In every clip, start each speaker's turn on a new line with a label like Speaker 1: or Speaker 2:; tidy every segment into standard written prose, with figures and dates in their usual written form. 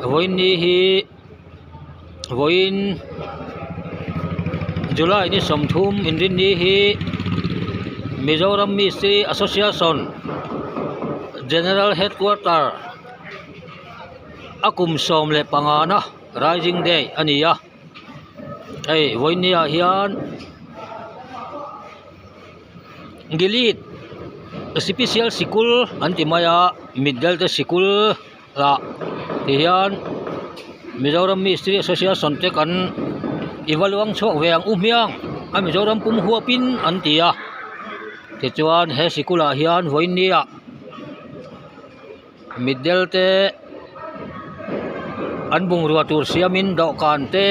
Speaker 1: voin ni hi voin July ni somthum inrin ni hi Mizoram Mystery Association General Headquarter akum som le pangana Rising Day ania ei voin nia hian gilit special school antimaya middle te school la tihian Mizoram Mystery Association te kan iwaluang chok weng umiang a Mizoram pum huapin antia ti chuan he sikula hian voin nia middle te an bung ruwa tur siamin dawhkan te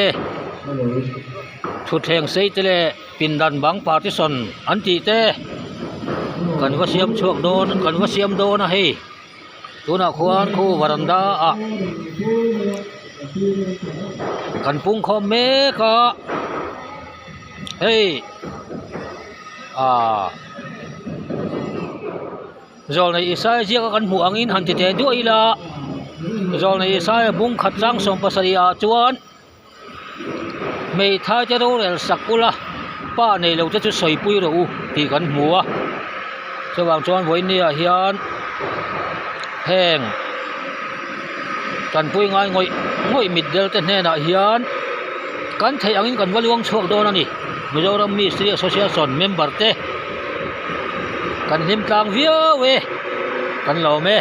Speaker 1: thutheng sei te le pindan bang partition an ti te kan va siam chuak don kan va siam don a hei tuna khuan khu varanda a kan pung khom me ka hei zol nei isai jiak kan mu angin han ti te duai la zol nei isai bung khat chang som pasaria chuan mei thai te ro rel sakula pa nei lo te chu soipui ro u ti kan hmua chawang chuan voin nia hian heng kan pui ngai ngoi middle te hna hian kan thei angin kan waluang chuak don ani Mizoram Mystery Association member te kan him tlang viau we kan lo me